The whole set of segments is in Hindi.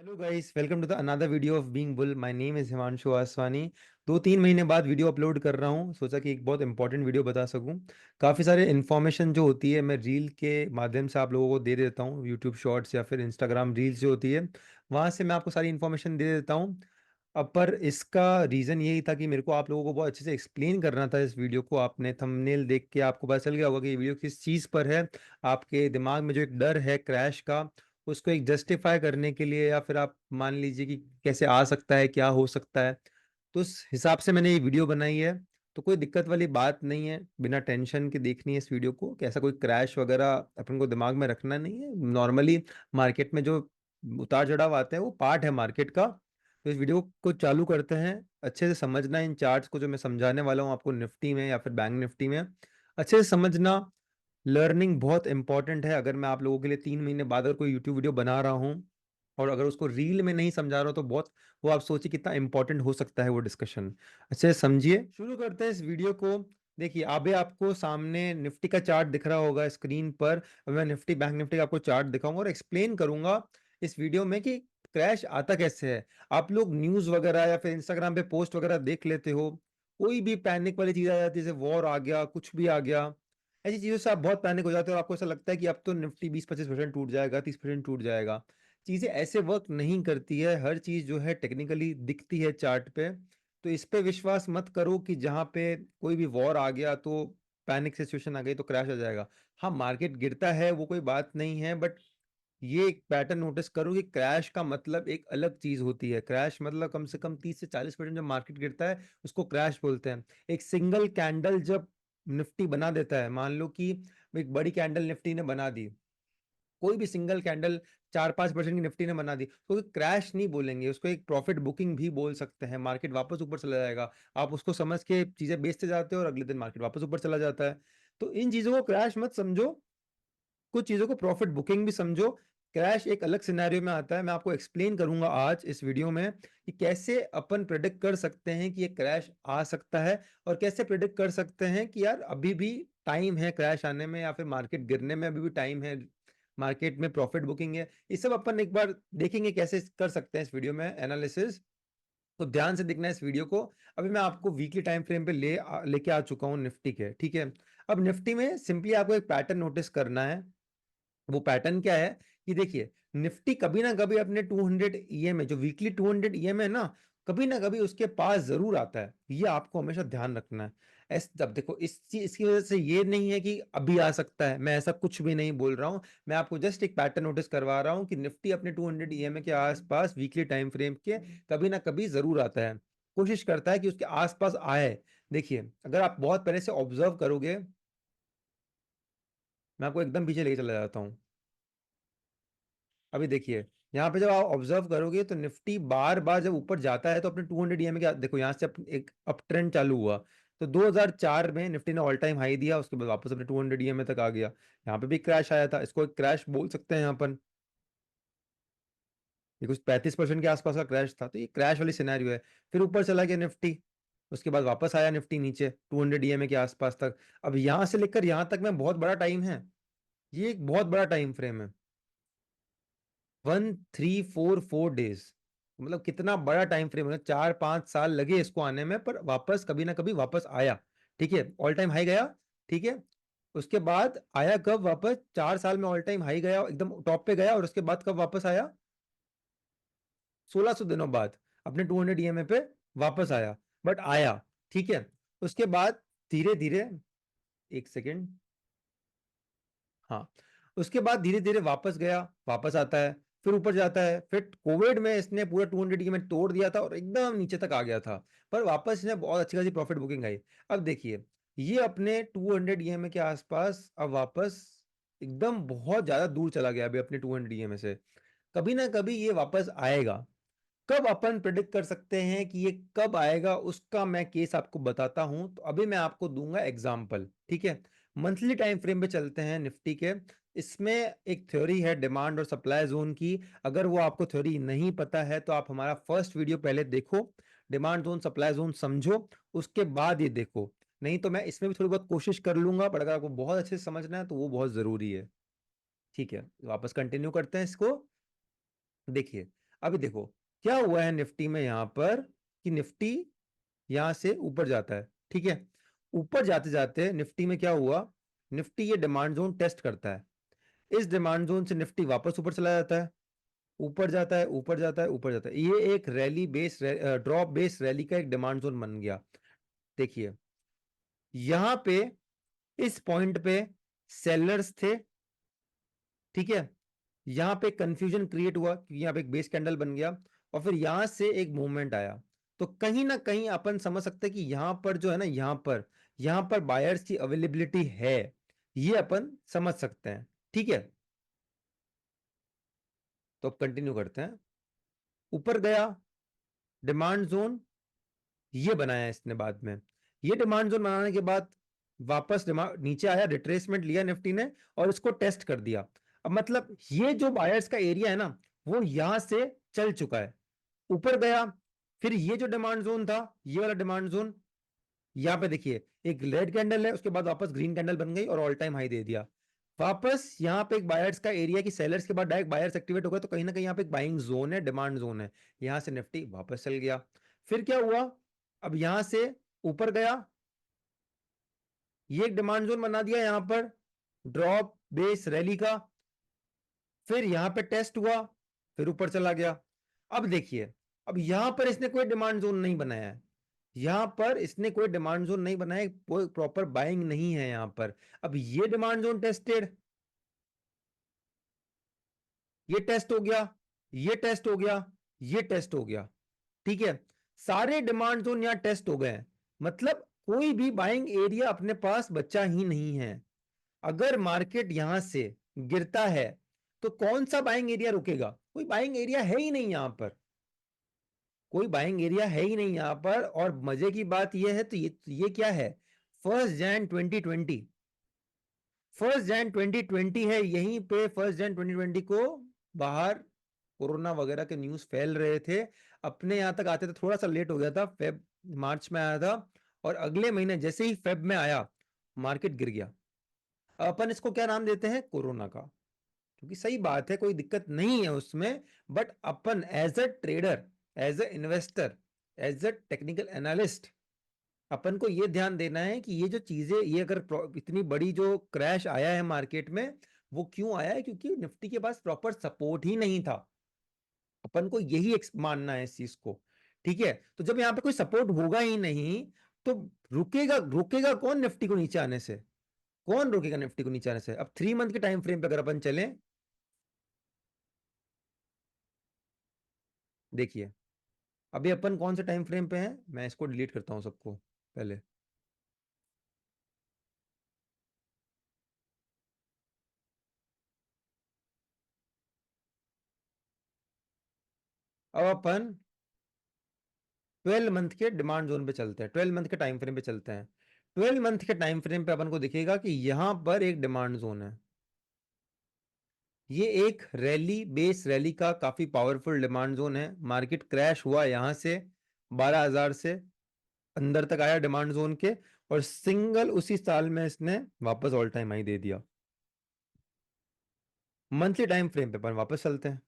Hello guys, welcome to the another video of being bull. My name is Himanshu Aswani. 2-3 महीने बाद वीडियो अपलोड कर रहा हूँ। सोचा कि एक बहुत इंपॉर्टेंट वीडियो बता सकूँ। काफ़ी सारे इन्फॉर्मेशन जो होती है मैं रील के माध्यम से आप लोगों को दे देता हूँ। यूट्यूब शॉर्ट्स या फिर इंस्टाग्राम रील्स जो होती है, वहाँ से मैं आपको सारी इन्फॉर्मेशन दे देता हूँ। अब पर इसका रीज़न यही था कि मेरे को आप लोगों को बहुत अच्छे से एक्सप्लेन करना था इस वीडियो को। आपने थंबनेल देख के आपको पता चल गया होगा कि ये वीडियो किस चीज़ पर है। आपके दिमाग में जो एक डर है क्रैश का, उसको एक जस्टिफाई करने के लिए, या फिर आप मान लीजिए कि कैसे आ सकता है, क्या हो सकता है, तो उस हिसाब से मैंने ये वीडियो बनाई है। तो कोई दिक्कत वाली बात नहीं है, बिना टेंशन के देखनी है इस वीडियो को। कि ऐसा कोई क्रैश वगैरह अपन को दिमाग में रखना नहीं है। नॉर्मली मार्केट में जो उतार चढ़ाव आते हैं वो पार्ट है मार्केट का। तो इस वीडियो को चालू करते हैं। अच्छे से समझना इन चार्ट्स को जो मैं समझाने वाला हूँ आपको, निफ्टी में या फिर बैंक निफ्टी में अच्छे से समझना। लर्निंग बहुत इंपॉर्टेंट है। अगर मैं आप लोगों के लिए 3 महीने बाद अगर कोई यूट्यूब वीडियो बना रहा हूँ और अगर उसको रील में नहीं समझा रहा हूँ, तो बहुत, वो आप सोचिए कितना इंपॉर्टेंट हो सकता है वो डिस्कशन। अच्छे से समझिए। शुरू करते हैं इस वीडियो को। देखिए, अभी आपको सामने निफ्टी का चार्ट दिख रहा होगा स्क्रीन पर। अब मैं निफ्टी बैंक निफ्टी का आपको चार्ट दिखाऊंगा और एक्सप्लेन करूंगा इस वीडियो में कि क्रैश आता कैसे है। आप लोग न्यूज वगैरह या फिर इंस्टाग्राम पे पोस्ट वगैरह देख लेते हो, कोई भी पैनिक वाली चीज आ जाती है, जैसे वॉर आ गया, कुछ भी आ गया, ऐसी चीजों से आप बहुत पैनिक हो जाते हो और आपको ऐसा लगता है कि अब तो निफ्टी 20-25% टूट जाएगा, 30% टूट जाएगा। चीजें ऐसे वर्क नहीं करती है। हर चीज जो है टेक्निकली दिखती है चार्ट पे। तो इस पे विश्वास मत करो कि जहां पे कोई भी वॉर आ गया तो पैनिक सिचुएशन आ गई तो क्रैश आ जाएगा। हाँ, मार्केट गिरता है, वो कोई बात नहीं है, बट ये एक पैटर्न नोटिस करो कि क्रैश का मतलब एक अलग चीज होती है। क्रैश मतलब कम से कम 30 से 40% जब मार्केट गिरता है उसको क्रैश बोलते हैं। एक सिंगल कैंडल जब निफ्टी बना देता है, मान लो कि एक बड़ी कैंडल निफ्टी ने बना दी, कोई भी सिंगल कैंडल 4-5% की निफ्टी ने बना दी, तो क्रैश नहीं बोलेंगे उसको, एक प्रॉफिट बुकिंग भी बोल सकते हैं। मार्केट वापस ऊपर चला जाएगा, आप उसको समझ के चीजें बेचते जाते हो और अगले दिन मार्केट वापस ऊपर चला जाता है। तो इन चीजों को क्रैश मत समझो, कुछ चीजों को प्रॉफिट बुकिंग भी समझो। क्रैश एक अलग सिनेरियो में आता है। मैं आपको एक्सप्लेन करूंगा आज इस वीडियो में कि कैसे अपन प्रिडिक्ट कर सकते हैं कि ये क्रैश आ सकता है, और कैसे प्रिडिक्ट कर सकते हैं कि यार अभी भी टाइम है क्रैश आने में, या फिर मार्केट गिरने में अभी भी टाइम है, मार्केट में प्रॉफिट बुकिंग है। ये सब अपन एक बार देखेंगे कैसे कर सकते हैं इस वीडियो में एनालिसिस। तो ध्यान से देखना है इस वीडियो को। अभी मैं आपको वीकली टाइम फ्रेम पे लेके आ चुका हूँ निफ्टी के, ठीक है। अब निफ्टी में सिंपली आपको एक पैटर्न नोटिस करना है। वो पैटर्न क्या है कि देखिए, निफ्टी कभी ना कभी अपने 200 ईएमए, जो वीकली 200 ईएमए है ना कभी उसके पास जरूर आता है। ये आपको हमेशा ध्यान रखना है। जब देखो, इस चीज इसकी वजह से ये नहीं है कि अभी आ सकता है, मैं ऐसा कुछ भी नहीं बोल रहा हूं। मैं आपको जस्ट एक पैटर्न नोटिस करवा रहा हूं कि निफ्टी अपने 200 ईएमए के आसपास वीकली टाइम फ्रेम के कभी ना कभी जरूर आता है, कोशिश करता है कि उसके आसपास आए। देखिए, अगर आप बहुत पहले से ऑब्जर्व करोगे, मैं आपको एकदम पीछे लेके चला जाता हूँ। अभी देखिए, यहाँ पे जब आप ऑब्जर्व करोगे तो निफ्टी बार बार जब ऊपर जाता है तो अपने 200 ईएमए के, देखो यहाँ से एक अप ट्रेंड चालू हुआ। तो 2004 में निफ्टी ने ऑल टाइम हाई दिया, उसके बाद वापस अपने 200 ईएमए तक आ गया। यहाँ पे भी क्रैश आया था, इसको एक क्रैश बोल सकते हैं यहाँ पर। ये कुछ 35% के आसपास का क्रैश था, तो ये क्रैश वाली सिनेरियो है। फिर ऊपर चला गया निफ्टी, उसके बाद वापस आया निफ्टी नीचे 200 ईएमए के आसपास तक। अब यहाँ से लेकर यहाँ तक में बहुत बड़ा टाइम है। ये एक बहुत बड़ा टाइम फ्रेम है, 1344 डेज। मतलब कितना बड़ा टाइम फ्रेम है, 4-5 साल लगे इसको आने में, पर वापस कभी ना कभी वापस आया। ठीक है, ऑल टाइम हाई गया। ठीक है, उसके बाद आया कब वापस, 4 साल में ऑल टाइम हाई गया, एकदम टॉप पे गया, और उसके बाद कब वापस आया, 1600 दिनों बाद अपने 200 ईएमए पे वापस आया, बट आया। ठीक है, उसके बाद धीरे धीरे, एक सेकेंड, हाँ, उसके बाद धीरे धीरे वापस गया, वापस आता है, फिर ऊपर जाता है। फिर कोविड में इसने पूरा 200 की में तोड़ दिया था और एकदम नीचे तक आ गया था, पर वापस इसने बहुत अच्छी खासी प्रॉफिट बुकिंग आई। अब देखिए, ये अपने 200 ईएमए के आसपास अब वापस एकदम बहुत ज्यादा दूर चला गया अभी अपने 200 ईएमए से। कभी ना कभी ये वापस आएगा। कब अपन प्रिडिक्ट कर सकते हैं कि ये कब आएगा, उसका मैं केस आपको बताता हूं। तो अभी मैं आपको दूंगा एग्जांपल, ठीक है। मंथली टाइम फ्रेम पे चलते हैं निफ्टी के। इसमें एक थ्योरी है डिमांड और सप्लाई जोन की। अगर वो आपको थ्योरी नहीं पता है तो आप हमारा फर्स्ट वीडियो पहले देखो, डिमांड जोन सप्लाई जोन समझो, उसके बाद ये देखो। नहीं तो मैं इसमें भी थोड़ी बहुत कोशिश कर लूंगा, बट अगर आपको बहुत अच्छे से समझना है तो वो बहुत जरूरी है। ठीक है, वापस कंटिन्यू करते हैं इसको। देखिए, अभी देखो क्या हुआ है निफ्टी में यहाँ पर, कि निफ्टी यहां से ऊपर जाता है, ठीक है। ऊपर जाते जाते निफ्टी में क्या हुआ, निफ्टी ये डिमांड जोन टेस्ट करता है, इस डिमांड जोन से निफ्टी वापस ऊपर चला जाता है, ऊपर जाता है, ऊपर जाता है, ऊपर जाता है। ये एक rally base, drop base rally का एक डिमांड जोन बन गया। देखिए यहां पे इस पॉइंट पे सेलर्स थे, ठीक है। यहां पे कंफ्यूजन क्रिएट हुआ क्योंकि यहां पे एक बेस कैंडल बन गया, और फिर यहां से एक मूवमेंट आया। तो कहीं ना कहीं अपन समझ सकते हैं कि यहां पर जो है ना, यहां पर बायर्स की अवेलेबिलिटी है, ये अपन समझ सकते हैं, ठीक है। तो अब कंटिन्यू करते हैं। ऊपर गया, डिमांड जोन ये बनाया इसने बाद में, ये डिमांड जोन बनाने के बाद वापस नीचे आया, रिट्रेसमेंट लिया निफ्टी ने और इसको टेस्ट कर दिया। अब मतलब ये जो बायर्स का एरिया है ना, वो यहां से चल चुका है, ऊपर गया। फिर ये जो डिमांड जोन था, ये वाला डिमांड जोन, यहां पे देखिए एक रेड कैंडल है, उसके बाद वापस ग्रीन कैंडल बन गई और ऑल टाइम हाई दे दिया। वापस यहाँ पे एक बायर्स का एरिया की सेलर्स के बाद डायरेक्ट बायर्स एक्टिवेट हो गए, तो कहीं ना कहीं यहाँ पे एक बाइंग जोन है, डिमांड जोन है। यहां से निफ्टी वापस चल गया। फिर क्या हुआ, अब यहां से ऊपर गया, ये एक डिमांड जोन बना दिया यहां पर ड्रॉप बेस रैली का। फिर यहां पे टेस्ट हुआ, फिर ऊपर चला गया। अब देखिए, अब यहां पर इसने कोई डिमांड जोन नहीं बनाया है, यहां पर इसने कोई डिमांड जोन नहीं बनाया, कोई प्रॉपर बाइंग नहीं है यहां पर। अब ये डिमांड जोन टेस्टेड, ये टेस्ट हो गया, ये टेस्ट हो गया, ये टेस्ट हो गया, ठीक है। सारे डिमांड जोन यहां टेस्ट हो गए हैं, मतलब कोई भी बाइंग एरिया अपने पास बचा ही नहीं है। अगर मार्केट यहां से गिरता है तो कौन सा बाइंग एरिया रुकेगा, कोई बाइंग एरिया है ही नहीं यहां पर, कोई बाइंग एरिया है ही नहीं यहां पर। और मजे की बात यह है, तो ये क्या है, 1 जैन 2020, 1 जैन 2020 है, यहीं पे 1 जैन 2020 को बाहर कोरोना वगैरह के न्यूज फैल रहे थे। अपने यहां तक आते थे, थोड़ा सा लेट हो गया था, फेब मार्च में आया था, और अगले महीने जैसे ही फेब में आया मार्केट गिर गया। अपन इसको क्या नाम देते हैं, कोरोना का, क्योंकि सही बात है कोई दिक्कत नहीं है उसमें। बट अपन as a trader, as a investor, as a technical analyst, अपन को ये ध्यान देना है कि ये जो चीजें, ये अगर इतनी बड़ी जो क्रैश आया है मार्केट में, वो क्यों आया है, क्योंकि निफ्टी के पास प्रॉपर सपोर्ट ही नहीं था। अपन को यही मानना है इस चीज को, ठीक है। तो जब यहाँ पे कोई सपोर्ट होगा ही नहीं, तो रुकेगा रुकेगा कौन निफ्टी को नीचे आने से, कौन रोकेगा निफ्टी को नीचे आने से। अब 3 मंथ के टाइम फ्रेम पे अगर अपन चलें, देखिए अभी अपन कौन से टाइम फ्रेम पे हैं, मैं इसको डिलीट करता हूं सबको पहले। अब अपन 12 मंथ के डिमांड जोन पे चलते हैं, 12 मंथ के टाइम फ्रेम पे चलते हैं। 12 मंथ के टाइम फ्रेम पे अपन को दिखेगा कि यहां पर एक डिमांड जोन है, ये एक रैली बेस रैली का काफी पावरफुल डिमांड जोन है। मार्केट क्रैश हुआ यहां से 12,000 से अंदर तक आया डिमांड जोन के, और सिंगल उसी साल में इसने वापस ऑल टाइम हाई दे दिया। मंथली टाइम फ्रेम पे अपन वापस चलते हैं।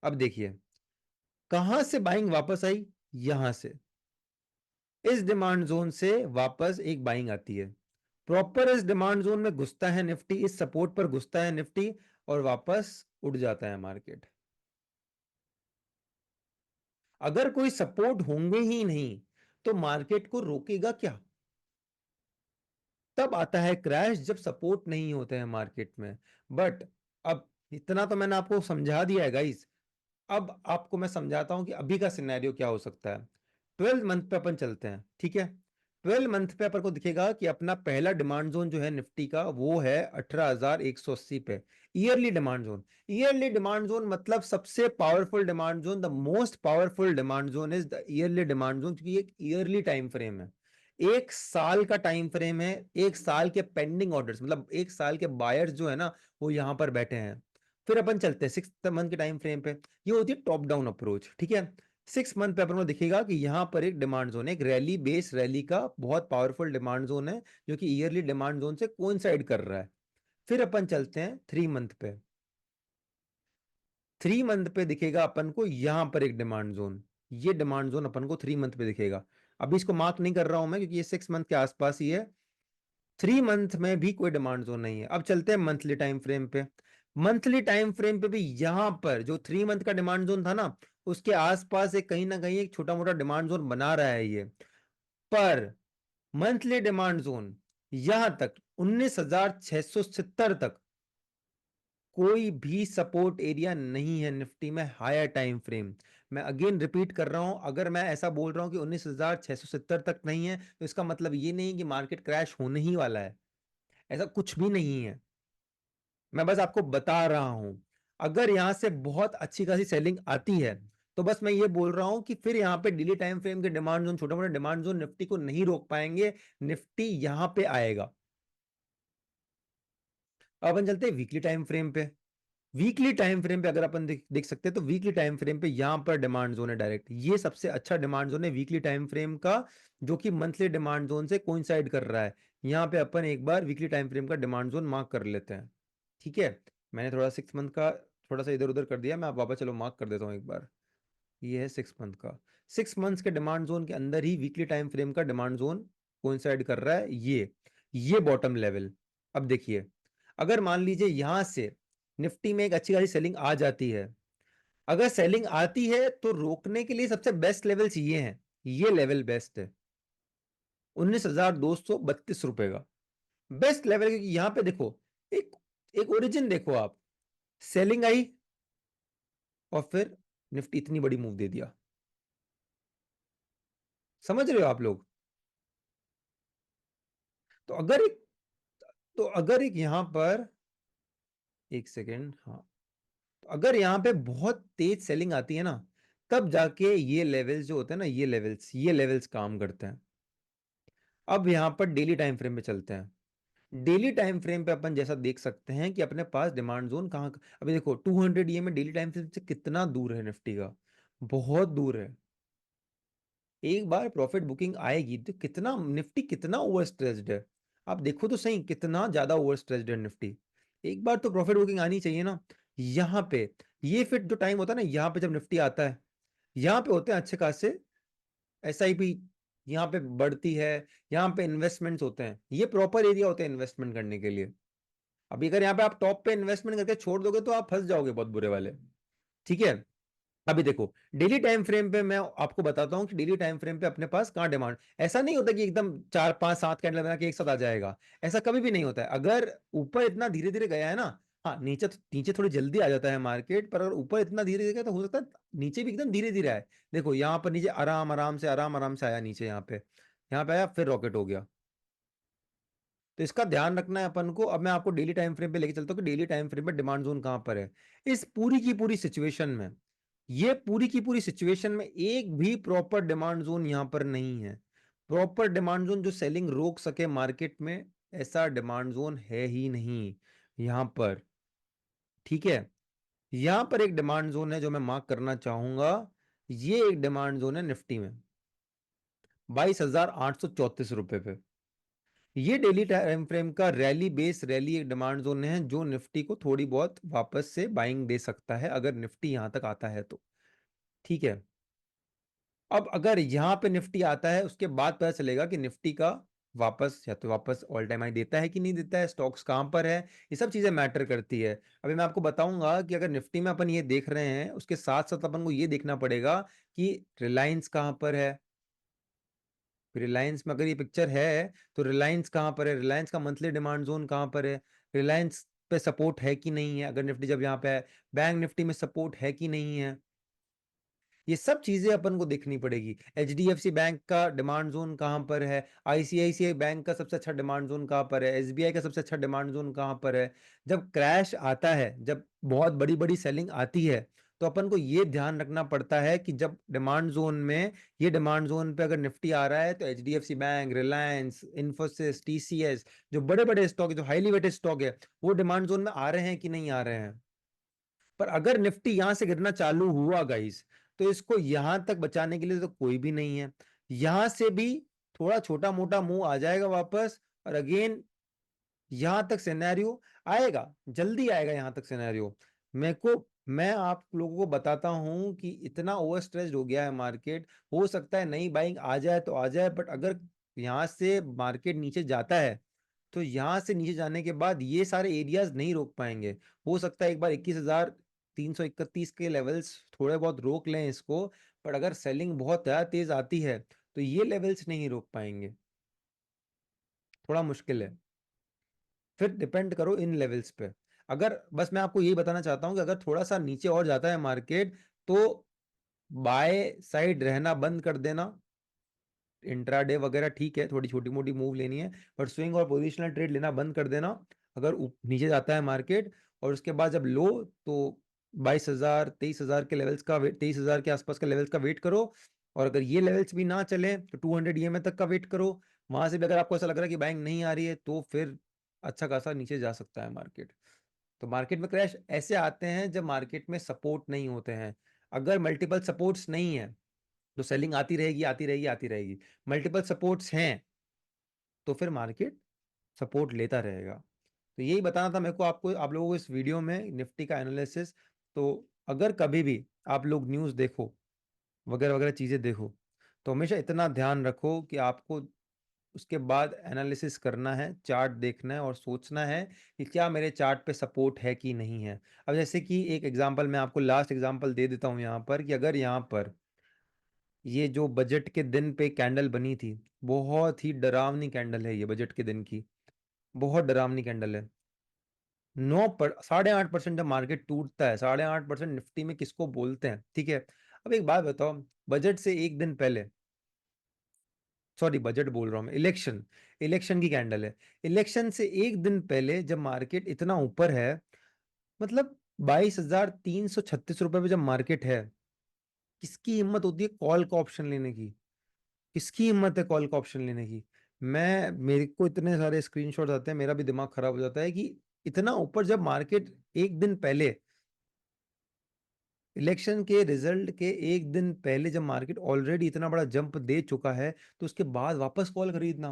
अब देखिए कहां से बाइंग वापस आई, यहां से, इस डिमांड जोन से वापस एक बाइंग आती है, प्रॉपर इस डिमांड जोन में घुसता है निफ्टी, इस सपोर्ट पर घुसता है निफ्टी, और वापस उड़ जाता है मार्केट। अगर कोई सपोर्ट होंगे ही नहीं तो मार्केट को रोकेगा क्या, तब आता है क्रैश जब सपोर्ट नहीं होते हैं मार्केट में। बट अब इतना तो मैंने आपको समझा दिया है गाइस, अब आपको मैं समझाता हूं कि अभी का सिनेरियो क्या हो सकता है। 12 मंथ पे अपन चलते हैं, ठीक है। 12 मंथ पे अपन को दिखेगा कि अपना पहला डिमांड जोन जो है निफ्टी का, वो है 18,180 पे, yearly demand zone. Yearly demand zone मतलब सबसे powerful demand zone, the most powerful demand zone is the yearly demand zone, क्योंकि एक ईयरली टाइम फ्रेम है, एक साल का टाइम फ्रेम है। एक साल के पेंडिंग ऑर्डर्स, मतलब एक साल के बायर्स जो है ना, वो यहां पर बैठे हैं। फिर अपन चलते हैं 6 मंथ के टाइम फ्रेम पे, ये होती है टॉप डाउन अप्रोच, ठीक है। 6 मंथ पे अपन को दिखेगा कि यहां पर एक डिमांड जोन है, एक रैली बेस रैली का बहुत पावरफुल डिमांड जोन है, जो कि ईयरली डिमांड जोन से कोइंसाइड कर रहा है। फिर अपन चलते हैं 3 मंथ पे। 3 मंथ पे दिखेगा अपन को यहां पर एक डिमांड जोन, ये डिमांड जोन अपन को 3 मंथ पे दिखेगा। अभी इसको मार्क नहीं कर रहा हूं मैं क्योंकि ये 6 मंथ के आसपास ही है। 3 मंथ में भी कोई डिमांड जोन नहीं है। अब चलते हैं मंथली टाइम फ्रेम पे। मंथली टाइम फ्रेम पे भी यहां पर जो 3 मंथ का डिमांड जोन था ना, उसके आसपास एक कहीं ना कहीं एक छोटा मोटा डिमांड जोन बना रहा है ये। पर मंथली डिमांड जोन यहां तक 19,670 तक कोई भी सपोर्ट एरिया नहीं है निफ्टी में हायर टाइम फ्रेम। मैं अगेन रिपीट कर रहा हूं, अगर मैं ऐसा बोल रहा हूं कि 19,670 तक नहीं है तो इसका मतलब ये नहीं कि मार्केट क्रैश होने ही वाला है। ऐसा कुछ भी नहीं है, मैं बस आपको बता रहा हूं। अगर यहां से बहुत अच्छी खासी सेलिंग आती है तो बस मैं ये बोल रहा हूं कि फिर यहां पे डेली टाइम फ्रेम के डिमांड जोन, छोटे मोटे डिमांड जोन निफ्टी को नहीं रोक पाएंगे, निफ्टी यहां पे आएगा। अब अपन चलते हैं वीकली टाइम फ्रेम पे। वीकली टाइम फ्रेम पे अगर अपन देख सकते हैं तो वीकली टाइम फ्रेम पे यहां पर डिमांड जोन है डायरेक्ट, ये सबसे अच्छा डिमांड जोन है वीकली टाइम फ्रेम का, जो कि मंथली डिमांड जोन से कोइंसाइड कर रहा है। यहां पे अपन एक बार वीकली टाइम फ्रेम का डिमांड जोन मार्क कर लेते हैं। ठीक है, मैंने थोड़ा 6 मंथ का थोड़ा सा इधर उधर कर दिया, मैं आप वापस चलो मार्क कर देता हूँ एक बार। ये है 6 मंथ का, 6 मंथ्स के डिमांड जोन के अंदर ही वीकली टाइम फ्रेम का डिमांड जोन कोइंसाइड कर रहा है ये बॉटम लेवल। अब देखिए, अगर मान लीजिए यहां से निफ्टी में एक अच्छी खासी सेलिंग आ जाती है, अगर सेलिंग आती है तो रोकने के लिए सबसे बेस्ट लेवल्स ये हैं, ये लेवल बेस्ट है 19,232 रुपए का बेस्ट लेवल। क्योंकि यहां पे देखो, एक एक ओरिजिन देखो आप, सेलिंग आई और फिर निफ्टी इतनी बड़ी मूव दे दिया। समझ रहे हो आप लोग? तो अगर एक यहां पर, एक सेकेंड, हाँ, तो अगर यहां पे बहुत तेज सेलिंग आती है ना, तब जाके ये लेवल्स जो होते हैं ना, ये लेवल्स काम करते हैं। अब यहां पर डेली टाइम फ्रेम पे चलते हैं। डेली टाइम फ्रेम पे अपन जैसा देख सकते हैं कि अपने पास डिमांड जोन कहाँ, अभी देखो 200 ये में डेली टाइम फ्रेम से कितना दूर है निफ्टी का, बहुत दूर है। एक बार प्रॉफिट बुकिंग आएगी तो कितना निफ्टी कितना ओवर स्ट्रेस्ड है, आप देखो तो सही कितना ज्यादा ओवर स्ट्रेस्ड है निफ्टी। एक बार तो प्रॉफिट बुकिंग आनी चाहिए ना यहाँ पे। ये फिर जो टाइम होता है ना यहाँ पे जब निफ्टी आता है, यहाँ पे होते हैं अच्छे खासे एसआईपी, यहाँ पे बढ़ती है, यहाँ पे इन्वेस्टमेंट्स होते हैं, ये प्रॉपर एरिया होते हैं इन्वेस्टमेंट करने के लिए। अभी अगर यहाँ पे आप टॉप पे इन्वेस्टमेंट करके छोड़ दोगे तो आप फंस जाओगे बहुत बुरे वाले। ठीक है, अभी देखो डेली टाइम फ्रेम पे मैं आपको बताता हूं कि डेली टाइम फ्रेम पे अपने पास कहाँ डिमांड, ऐसा नहीं होता कि एकदम 4 5 7 कैंडल बना के एक साथ आ जाएगा, ऐसा कभी भी नहीं होता है। अगर ऊपर इतना धीरे धीरे गया है ना, हाँ नीचे नीचे थोड़ी जल्दी आ जाता है मार्केट, पर अगर ऊपर इतना धीरे धीरे गया तो हो सकता है नीचे भी एकदम धीरे धीरे आए। देखो यहाँ पर नीचे आराम आराम से आया नीचे, यहाँ पे आया फिर रॉकेट हो गया। तो इसका ध्यान रखना है अपन को। अब मैं आपको डेली टाइम फ्रेम पे लेके चलता हूँ कि डेली टाइम फ्रेम पे डिमांड जोन कहां पर है। इस पूरी की पूरी सिचुएशन में, ये पूरी की पूरी सिचुएशन में एक भी प्रॉपर डिमांड जोन यहां पर नहीं है। प्रॉपर डिमांड जोन जो सेलिंग रोक सके मार्केट में, ऐसा डिमांड जोन है ही नहीं यहां पर। ठीक है, यहां पर एक डिमांड जोन है जो मैं मार्क करना चाहूंगा, ये एक डिमांड जोन है निफ्टी में 22,834 पे। ये डेली टाइम फ्रेम का रैली बेस रैली एक डिमांड जोन है जो निफ्टी को थोड़ी बहुत वापस से बाइंग दे सकता है अगर निफ्टी यहां तक आता है तो। ठीक है, अब अगर यहां पे निफ्टी आता है उसके बाद पता चलेगा कि निफ्टी का वापस या तो वापस ऑल टाइम हाई देता है कि नहीं देता है, स्टॉक्स कहां पर है, ये सब चीजें मैटर करती है। अभी मैं आपको बताऊंगा कि अगर निफ्टी में अपन ये देख रहे हैं उसके साथ साथ अपन को ये देखना पड़ेगा कि रिलायंस कहां पर है। रिलायंस में अगर ये पिक्चर है तो रिलायंस कहां पर है, रिलायंस का मंथली डिमांड जोन कहां पर है, रिलायंस पे सपोर्ट है कि नहीं है अगर निफ्टी जब यहाँ पे है, बैंक निफ्टी में सपोर्ट है कि नहीं है, ये सब चीजें अपन को देखनी पड़ेगी। एचडीएफसी बैंक का डिमांड जोन कहां पर है, आईसीआईसीआई बैंक का सबसे अच्छा डिमांड जोन कहां पर है, एसबीआई का सबसे अच्छा डिमांड जोन कहां पर है। जब क्रैश आता है, जब बहुत बड़ी बड़ी सेलिंग आती है, तो अपन को ये ध्यान रखना पड़ता है कि जब डिमांड जोन में, ये डिमांड जोन पे अगर निफ्टी आ रहा है तो HDFC bank, Reliance, Infosys, TCS, जो बड़े बड़े स्टॉक है, जो हाईली वेटेड स्टॉक है, वो डिमांड जोन में आ रहे हैं कि नहीं आ रहे हैं। पर अगर निफ्टी यहां से गिरना चालू हुआ गाइस, तो इसको यहां तक बचाने के लिए तो कोई भी नहीं है। यहां से भी थोड़ा छोटा मोटा मुंह आ जाएगा वापस, और अगेन यहां तक सिनेरियो आएगा, जल्दी आएगा यहां तक सिनेरियो। मैं आप लोगों को बताता हूं कि इतना ओवर स्ट्रेस्ड हो गया है मार्केट। हो सकता है नई बाइंग आ जाए तो आ जाए, बट अगर यहाँ से मार्केट नीचे जाता है तो यहाँ से नीचे जाने के बाद ये सारे एरियाज नहीं रोक पाएंगे। हो सकता है एक बार 21,331 के लेवल्स थोड़े बहुत रोक लें इसको, पर अगर सेलिंग बहुत ज्यादा तेज आती है तो ये लेवल्स नहीं रोक पाएंगे, थोड़ा मुश्किल है। फिर डिपेंड करो इन लेवल्स पे। अगर बस मैं आपको यही बताना चाहता हूँ कि अगर थोड़ा सा नीचे और जाता है मार्केट तो बाय साइड रहना बंद कर देना। इंट्राडे वगैरह ठीक है, थोड़ी छोटी मोटी मूव लेनी है, पर स्विंग और पोजिशनल ट्रेड लेना बंद कर देना अगर नीचे जाता है मार्केट। और उसके बाद जब लो तो 22,000 23,000 के लेवल्स का 23,000 के आसपास के लेवल्स का वेट करो। और अगर ये लेवल्स भी ना चले तो 200 ईएमए तक का वेट करो। वहां से भी अगर आपको ऐसा लग रहा है कि बाइंग नहीं आ रही है तो फिर अच्छा खासा नीचे जा सकता है मार्केट। तो मार्केट में क्रैश ऐसे आते हैं जब मार्केट में सपोर्ट नहीं होते हैं। अगर मल्टीपल सपोर्ट्स नहीं है तो सेलिंग आती रहेगी आती रहेगी आती रहेगी। मल्टीपल सपोर्ट्स हैं तो फिर मार्केट सपोर्ट लेता रहेगा। तो यही बताना था मेरे को आपको, आप लोगों को इस वीडियो में निफ्टी का एनालिसिस। तो अगर कभी भी आप लोग न्यूज़ देखो वगैरह वगैरह चीज़ें देखो तो हमेशा इतना ध्यान रखो कि आपको उसके बाद एनालिसिस करना है, चार्ट देखना है और सोचना है कि क्या मेरे चार्ट पे सपोर्ट है कि नहीं है। अब जैसे कि एक एग्जांपल मैं आपको लास्ट एग्जांपल दे देता हूँ यहाँ पर, कि अगर यहाँ पर ये जो बजट के दिन पे कैंडल बनी थी, बहुत ही डरावनी कैंडल है ये बजट के दिन की, बहुत डरावनी कैंडल है। 8.5% जब मार्केट टूटता है, 8.5% निफ्टी में किसको बोलते हैं, ठीक है। अब एक बात बताओ, बजट से एक दिन पहले, सॉरी बजट बोल रहा हूँ मैं, इलेक्शन, इलेक्शन की कैंडल है। इलेक्शन से एक दिन पहले जब मार्केट इतना ऊपर है, मतलब 22,336 रुपए पे जब मार्केट है, किसकी हिम्मत होती है कॉल का ऑप्शन लेने की? किसकी हिम्मत है कॉल का ऑप्शन लेने की? मेरे को इतने सारे स्क्रीनशॉट्स आते हैं, मेरा भी दिमाग खराब हो जाता है कि इतना ऊपर जब मार्केट एक दिन पहले, इलेक्शन के रिजल्ट के एक दिन पहले जब मार्केट ऑलरेडी इतना बड़ा जंप दे चुका है, तो उसके बाद वापस कॉल खरीदना,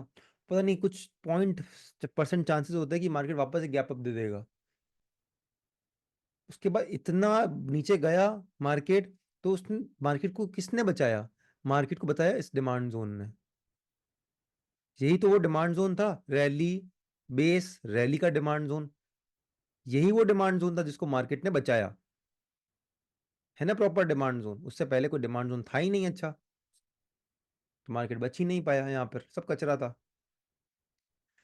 पता नहीं कुछ 0.% चांसेस होते हैं कि मार्केट वापस एक गैप अप दे देगा। उसके बाद इतना नीचे गया मार्केट, तो उसने मार्केट को किसने बचाया? मार्केट को बताया इस डिमांड जोन ने। यही तो वो डिमांड जोन था, रैली बेस रैली का डिमांड जोन। यही वो डिमांड जोन था जिसको मार्केट ने बचाया, है ना, प्रॉपर डिमांड जोन। उससे पहले कोई डिमांड जोन था ही नहीं अच्छा, तो मार्केट बच ही नहीं पाया, यहाँ पर सब कचरा था।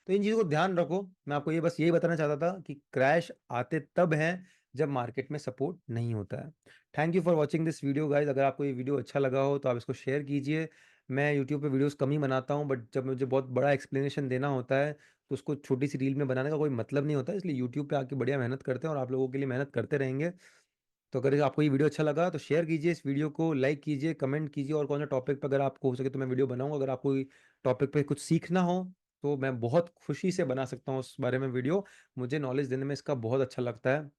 तो इन चीज़ों को ध्यान रखो। मैं आपको ये बस यही बताना चाहता था कि क्रैश आते तब हैं जब मार्केट में सपोर्ट नहीं होता है। Thank you for watching this video guys. अगर आपको ये वीडियो अच्छा लगा हो तो आप इसको शेयर कीजिए। मैं यूट्यूब पे वीडियोस कम ही बनाता हूँ, बट जब मुझे बहुत बड़ा एक्सप्लेनेशन देना होता है तो उसको छोटी सी रील में बनाने का कोई मतलब नहीं होता, इसलिए यूट्यूब पे आके बढ़िया मेहनत करते हैं और आप लोगों के लिए मेहनत करते रहेंगे। तो अगर आपको ये वीडियो अच्छा लगा तो शेयर कीजिए, इस वीडियो को लाइक कीजिए, कमेंट कीजिए, और कौन सा टॉपिक पर अगर आपको हो सके तो मैं वीडियो बनाऊंगा। अगर आपको टॉपिक पे कुछ सीखना हो तो मैं बहुत खुशी से बना सकता हूँ उस बारे में वीडियो। मुझे नॉलेज देने में इसका बहुत अच्छा लगता है।